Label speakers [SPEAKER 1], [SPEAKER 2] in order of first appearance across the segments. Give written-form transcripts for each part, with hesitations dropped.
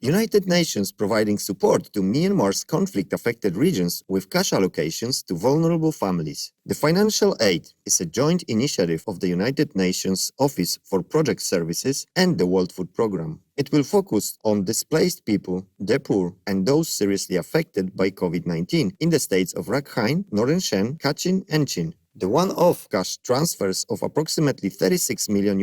[SPEAKER 1] United Nations providing support to Myanmar's conflict-affected regions with cash allocations to vulnerable families. The financial aid is a joint initiative of the United Nations Office for Project Services and the World Food Programme. It will focus on displaced people, the poor, and those seriously affected by COVID-19 in the states of Rakhine, Northern Shan, Kachin, and Chin. The one-off cash transfers of approximately $36 million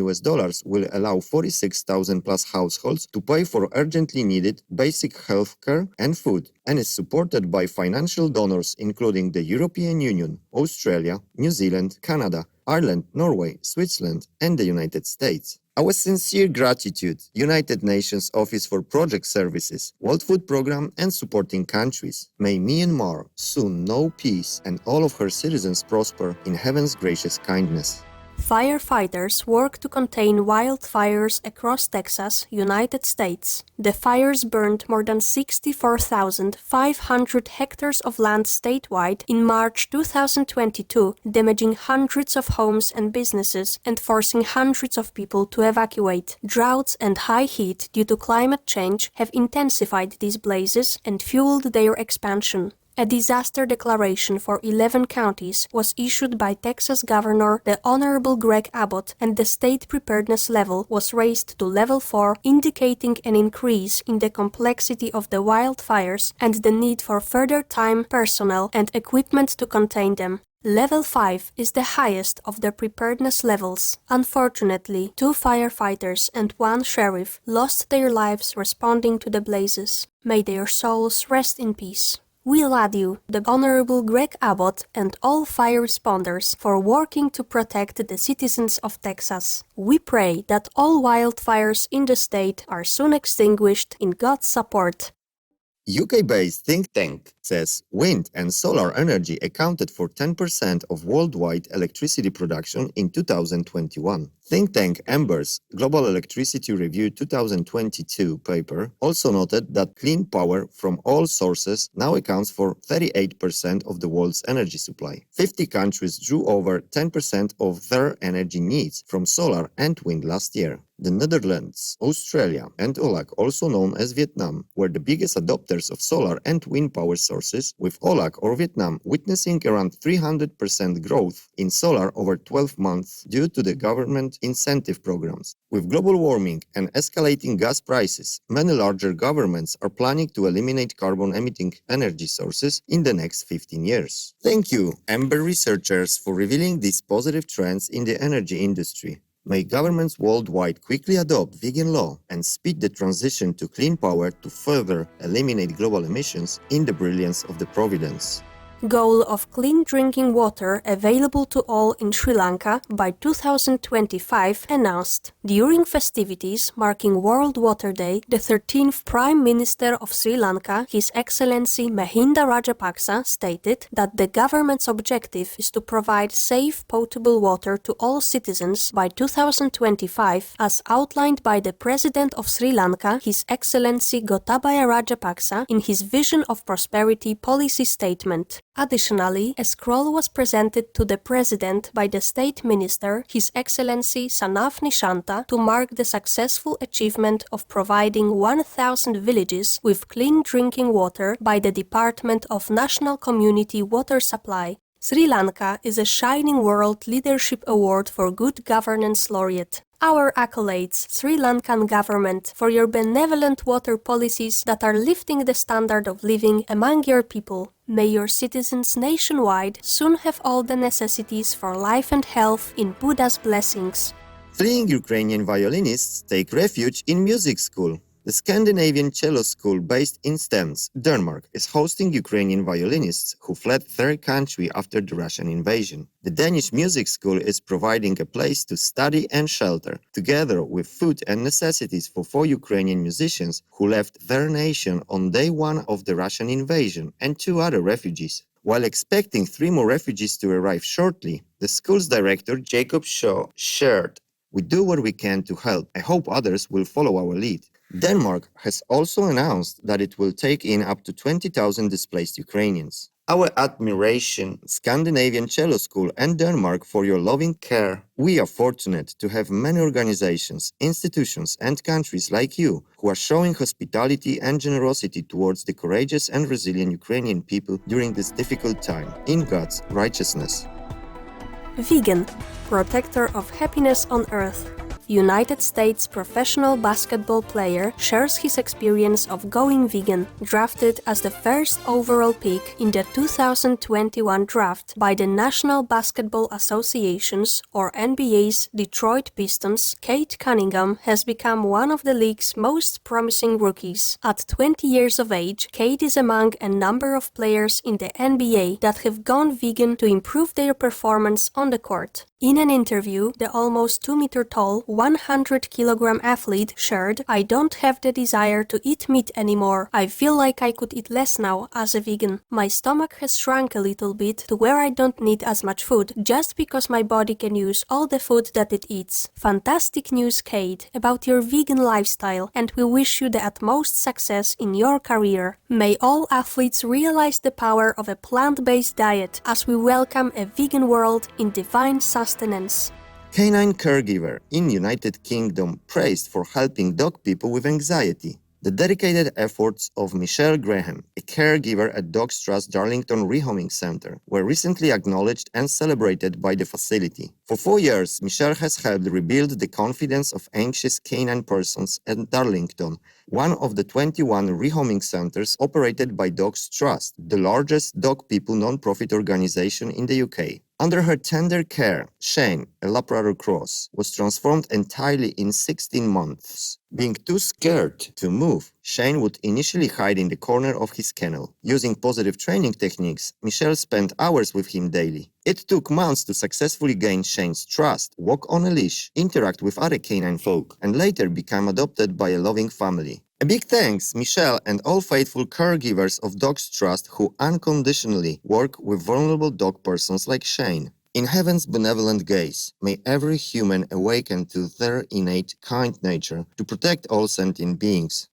[SPEAKER 1] will allow 46,000 plus households to pay for urgently needed basic health care and food, and is supported by financial donors including the European Union, Australia, New Zealand, Canada, Ireland, Norway, Switzerland, and the United States. Our sincere gratitude, United Nations Office for Project Services, World Food Programme, and supporting countries. May Myanmar soon know peace and all of her citizens prosper in heaven's gracious kindness.
[SPEAKER 2] Firefighters work to contain wildfires across Texas, United States. The fires burned more than 64,500 hectares of land statewide in March 2022, damaging hundreds of homes and businesses and forcing hundreds of people to evacuate. Droughts and high heat due to climate change have intensified these blazes and fueled their expansion. A disaster declaration for 11 counties was issued by Texas Governor the Honorable Greg Abbott, and the state preparedness level was raised to level 4, indicating an increase in the complexity of the wildfires and the need for further time, personnel, and equipment to contain them. Level 5 is the highest of the preparedness levels. Unfortunately, 2 firefighters and 1 sheriff lost their lives responding to the blazes. May their souls rest in peace. We laud you, the Honorable Greg Abbott, and all fire responders for working to protect the citizens of Texas. We pray that all wildfires in the state are soon extinguished in God's support.
[SPEAKER 1] UK-based think tank says wind and solar energy accounted for 10% of worldwide electricity production in 2021. Think tank Ember's Global Electricity Review 2022 paper also noted that clean power from all sources now accounts for 38% of the world's energy supply. 50 countries drew over 10% of their energy needs from solar and wind last year. The Netherlands, Australia, and OLAC, also known as Vietnam, were the biggest adopters of solar and wind power sources, with OLAC or Vietnam witnessing around 300% growth in solar over 12 months due to the government incentive programs. With global warming and escalating gas prices, many larger governments are planning to eliminate carbon-emitting energy sources in the next 15 years. Thank you, Amber researchers, for revealing these positive trends in the energy industry. May governments worldwide quickly adopt vegan law and speed the transition to clean power to further eliminate global emissions in the brilliance of the Providence.
[SPEAKER 2] Goal of clean drinking water available to all in Sri Lanka by 2025 announced. During festivities marking World Water Day, the 13th Prime Minister of Sri Lanka, His Excellency Mahinda Rajapaksa, stated that the government's objective is to provide safe potable water to all citizens by 2025, as outlined by the President of Sri Lanka, His Excellency Gotabaya Rajapaksa, in his Vision of Prosperity policy statement. Additionally, a scroll was presented to the President by the State Minister, His Excellency Sanav Nishanta, to mark the successful achievement of providing 1,000 villages with clean drinking water by the Department of National Community Water Supply. Sri Lanka is a Shining World Leadership Award for Good Governance laureate. Our accolades, Sri Lankan government, for your benevolent water policies that are lifting the standard of living among your people. May your citizens nationwide soon have all the necessities for life and health in Buddha's blessings.
[SPEAKER 1] Fleeing Ukrainian violinists take refuge in music school. The Scandinavian cello school based in Stens, Denmark, is hosting Ukrainian violinists who fled their country after the Russian invasion. The Danish music school is providing a place to study and shelter, together with food and necessities for 4 Ukrainian musicians who left their nation on day 1 of the Russian invasion and 2 other refugees. While expecting 3 more refugees to arrive shortly, the school's director, Jacob Shaw, shared, "We do what we can to help. I hope others will follow our lead." Denmark has also announced that it will take in up to 20,000 displaced Ukrainians. Our admiration, Scandinavian Cello School and Denmark for your loving care. We are fortunate to have many organizations, institutions and countries like you who are showing hospitality and generosity towards the courageous and resilient Ukrainian people during this difficult time, in God's righteousness.
[SPEAKER 2] Vegan, protector of happiness on earth. United States professional basketball player shares his experience of going vegan, drafted as the first overall pick in the 2021 draft by the National Basketball Association's or NBA's Detroit Pistons. Cade Cunningham has become one of the league's most promising rookies. At 20 years of age, Cade is among a number of players in the NBA that have gone vegan to improve their performance on the court. In an interview, the almost 2-meter-tall, 100-kilogram athlete shared, "I don't have the desire to eat meat anymore. I feel like I could eat less now as a vegan. My stomach has shrunk a little bit to where I don't need as much food, just because my body can use all the food that it eats." Fantastic news, Cade, about your vegan lifestyle, and we wish you the utmost success in your career. May all athletes realize the power of a plant-based diet as we welcome a vegan world in divine sustenance.
[SPEAKER 1] Canine caregiver in United Kingdom praised for helping dog people with anxiety. The dedicated efforts of Michelle Graham, a caregiver at Dogs Trust Darlington Rehoming Center, were recently acknowledged and celebrated by the facility. For 4 years, Michelle has helped rebuild the confidence of anxious canine persons at Darlington, one of the 21 rehoming centers operated by Dogs Trust, the largest dog people non-profit organization in the UK. Under her tender care, Shane, a Labrador Cross, was transformed entirely in 16 months. Being too scared to move, Shane would initially hide in the corner of his kennel. Using positive training techniques, Michelle spent hours with him daily. It took months to successfully gain Shane's trust, walk on a leash, interact with other canine folk, and later become adopted by a loving family. A big thanks, Michelle and all faithful caregivers of Dogs Trust who unconditionally work with vulnerable dog persons like Shane. In heaven's benevolent gaze, may every human awaken to their innate kind nature to protect all sentient beings.